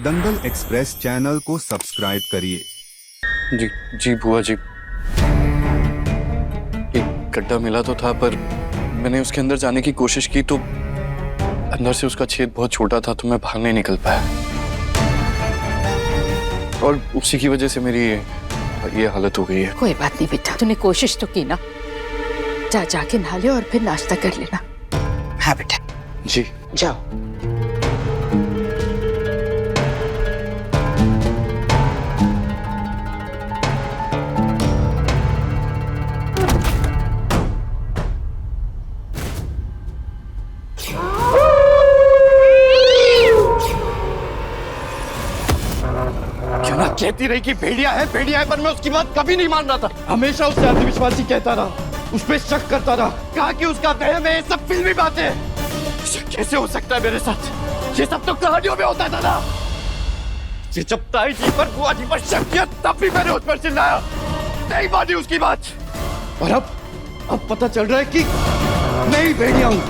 दंगल express channel को subscribe करिए। जी जी बुआ जी, एक गड्ढा मिला तो था, पर मैंने उसके अंदर जाने की कोशिश की तो अंदर से उसका छेद बहुत छोटा था, तो मैं बाहर नहीं निकल पाया और उसी की वजह से मेरी ये हालत हो गई है। कोई बात नहीं बेटा, तूने कोशिश तो की ना। जाके नहा ले और फिर नाश्ता कर लेना। हाँ बेटा जी जाओ। क्यों ना कहती रही कि भेड़िया है, पर मैं उसकी बात कभी नहीं मान रहा था। हमेशा उससे अंधविश्वासी कहता रहा, उस पर शक करता रहा, कहा कि उसका वहम है, ये सब फिल्मी बातें हैं। ये कैसे हो सकता है मेरे साथ? ये सब तो कहानियों में होता था ना। ये जब ताई जी पर, बुआ जी पर शक किया, तब भी मैंने उस पर चिल्लाया, नहीं मानी उसकी बात। और अब पता चल रहा है कि मैं ही भेड़िया हूं।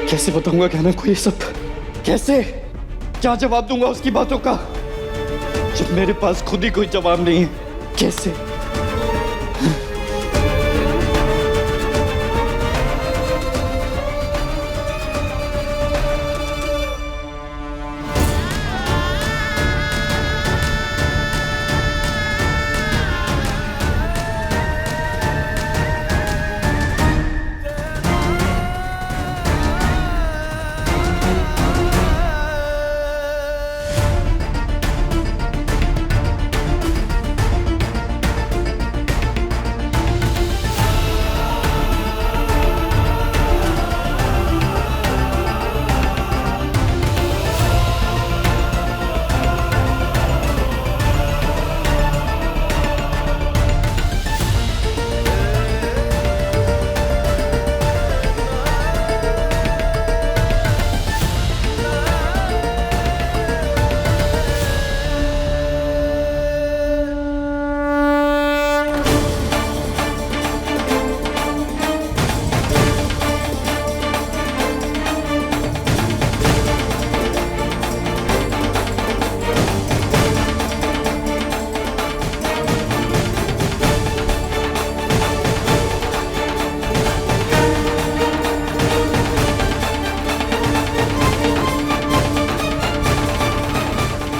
कैसे बताऊंगा कहना को ये सब? कैसे, क्या जवाब दूंगा उसकी बातों का जब मेरे पास खुद ही कोई जवाब नहीं है? कैसे?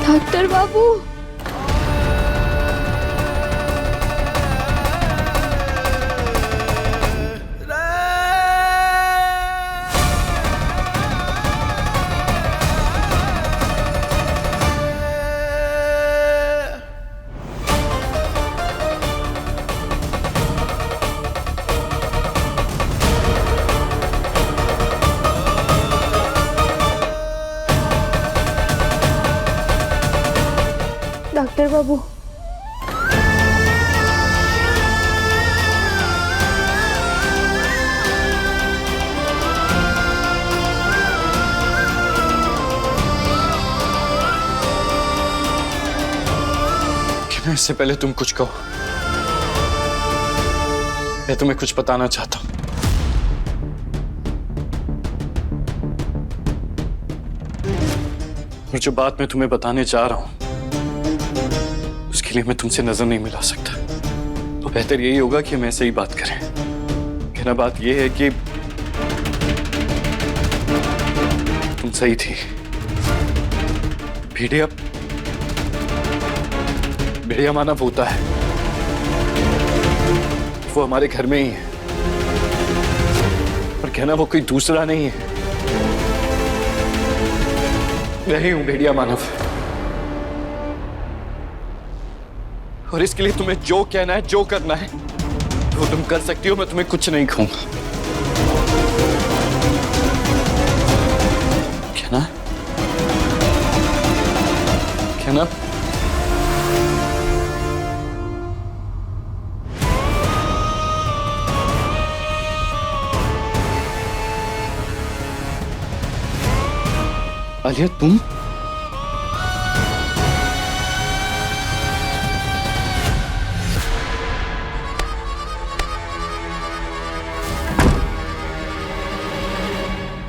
डॉक्टर बाबू, डॉक्टर बाबू, कि इससे पहले तुम कुछ कहो, मैं तुम्हें कुछ बताना चाहता हूं। और जो बात मैं तुम्हें बताने जा रहा हूं, उसके लिए मैं तुमसे नजर नहीं मिला सकता। तो बेहतर यही होगा कि हम ऐसे ही बात करें। कहना बात यह है कि तुम सही थी। भेड़िया मानव होता है, वो हमारे घर में ही है, पर कहना वो कोई दूसरा नहीं है। मैं ही हूं भेड़िया मानव, और इसके लिए तुम्हें जो कहना है, जो करना है, वो तुम कर सकती हो। मैं तुम्हें कुछ नहीं कहूंगा। कहना कहना आलिया, तुम?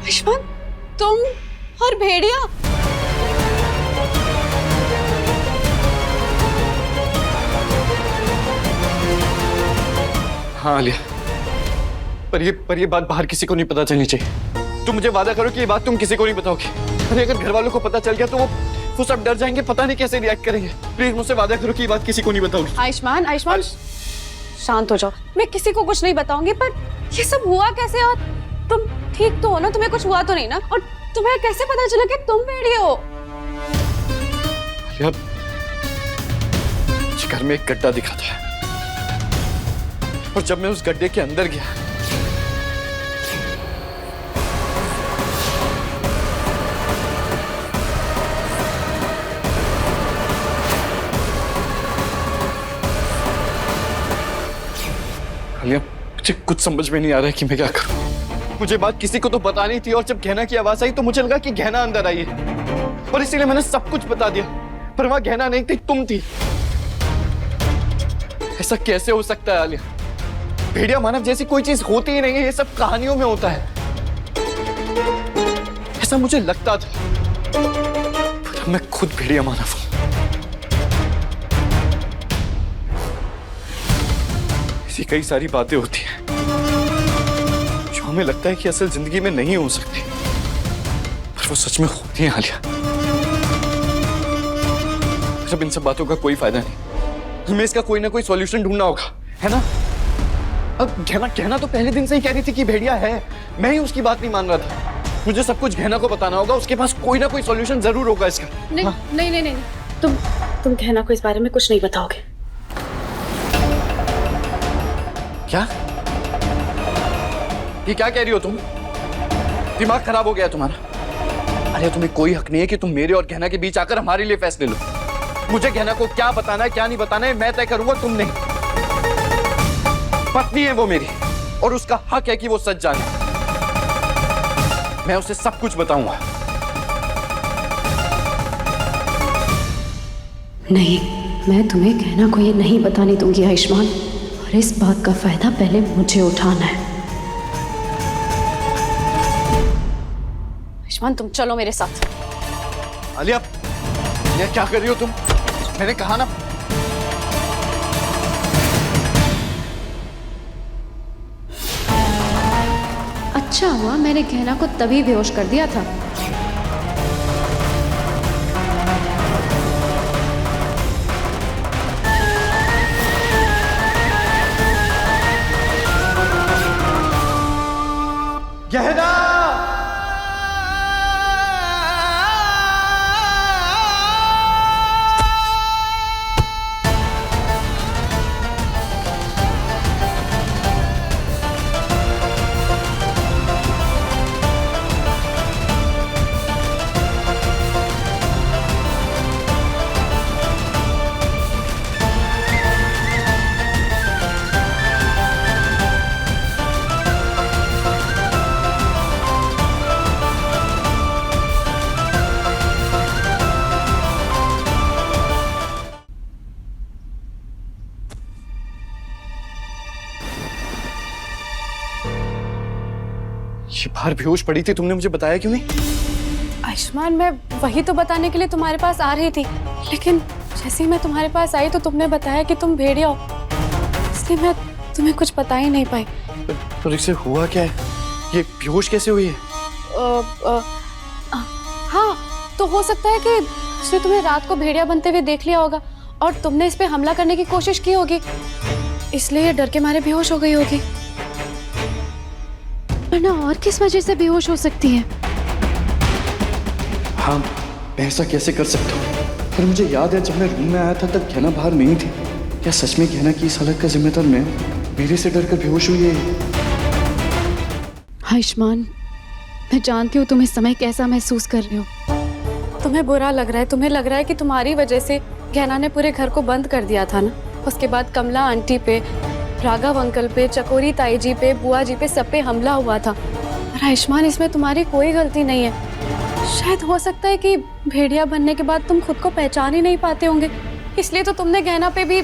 विश्वन, तुम और भेड़िया हाँ आलिया, पर ये बात बाहर किसी को नहीं पता चलनी चाहिए। तुम मुझे वादा करो कि ये बात तुम किसी को नहीं बताओगे। अरे अगर घर वालों को पता चल गया तो वो सब डर जाएंगे, पता नहीं कैसे रिएक्ट करेंगे। प्लीज मुझसे वादा करो कि ये बात किसी को नहीं बताओगी। आयुष्मान, आयुष्मान शांत हो जाओ। मैं किसी को कुछ नहीं बताऊंगी, पर ये सब हुआ कैसे? और तुम ठीक तो हो ना? तुम्हें कुछ हुआ तो नहीं ना? और तुम्हें कैसे पता चला कि तुम भेड़िए हो? आलिया, मुझे घर में एक गड्ढा दिखा था और जब मैं उस गड्ढे के अंदर गया आलिया, मुझे कुछ समझ में नहीं आ रहा है कि मैं क्या करूं। मुझे बात किसी को तो बतानी थी और जब गहना की आवाज आई तो मुझे लगा कि गहना अंदर आई है और इसीलिए मैंने सब कुछ बता दिया, पर वहां गहना नहीं थी, तुम थी। ऐसा कैसे हो सकता है आलिया? भेड़िया मानव जैसी कोई चीज होती ही नहीं है, ये सब कहानियों में होता है। ऐसा मुझे लगता था, पर अब मैं खुद भेड़िया मानव हूं। ऐसी कई सारी बातें होती हैं जो हमें लगता है कि असल जिंदगी में नहीं हो सकती, पर वो सच में होती हैं आलिया। अब इन सब बातों का कोई फायदा नहीं, हमें इसका कोई ना कोई सॉल्यूशन ढूंढना होगा, है ना? अब गहना तो पहले दिन से ही कह रही थी कि भेड़िया है, मैं ही उसकी बात नहीं मान रहा था। मुझे सब कुछ गहना को बताना होगा, उसके पास कोई ना कोई सॉल्यूशन जरूर होगा इसका। नहीं, हाँ? नहीं नहीं नहीं, तुम गहना को इस बारे में कुछ नहीं बताओगे। क्या? ये क्या कह रही हो तुम? दिमाग खराब हो गया तुम्हारा? अरे तुम्हें कोई हक नहीं है कि तुम मेरे और गहना के बीच आकर हमारे लिए फैसले लो। मुझे गहना को क्या बताना है क्या नहीं बताना है मैं तय करूंगा, तुम नहीं। पत्नी है वो मेरी और उसका हक है कि वो सच जाने। मैं उसे सब कुछ बताऊंगा। नहीं, मैं तुम्हें गहना को ये नहीं बताने दूंगी आयुष्मान, और इस बात का फायदा पहले मुझे उठाना है। आयुष्मान, तुम चलो मेरे साथ। आलिया, ये क्या कर रही हो तुम? मैंने कहा ना। अच्छा हुआ मैंने गहना को तभी बेहोश कर दिया था। गहना! ये बाहर बेहोश पड़ी थी, तुमने मुझे बताया क्यों नहीं? आयुष्मान, मैं वही तो बताने के लिए तुम्हारे पास आ रही थी, लेकिन जैसे ही मैं तुम्हारे पास आई तो तुमने बताया कि तुम भेड़िया हो, इसलिए मैं तुम्हें कुछ बता ही नहीं पाई। पर इसे हुआ क्या है? ये बेहोश कैसे हुई है? हाँ, तो हो सकता है कि उसने तुम्हें रात को भेड़िया बनते हुए देख लिया होगा और तुमने इस पे हमला करने की कोशिश की होगी, इसलिए ये डर के मारे बेहोश हो गई होगी। वरना और किस वजह से बेहोश हो सकती है? हाँ, मैं ऐसा कैसे कर सकता हूँ? पर मुझे याद है जब मैं रूम में आया था तब गहना बाहर नहीं थी। क्या सच में गहना की इस हालत का जिम्मेदार मैं? मेरे से डरकर बेहोश हुई है। आयुष्मान, मैं जानती हूँ तुम इस समय कैसा महसूस कर रहे हो। तुम्हें बुरा लग रहा है, तुम्हें लग रहा है कि तुम्हारी वजह से गहना ने पूरे घर को बंद कर दिया था ना। उसके बाद कमला आंटी पे, राघव अंकल पे, चकोरी ताई जी पे, बुआ जी पे, सब पे हमला हुआ था। और आयुष्मान, इसमें तुम्हारी कोई गलती नहीं है। शायद हो सकता है कि भेड़िया बनने के बाद तुम खुद को पहचान ही नहीं पाते होंगे, इसलिए तो तुमने गहना पे भी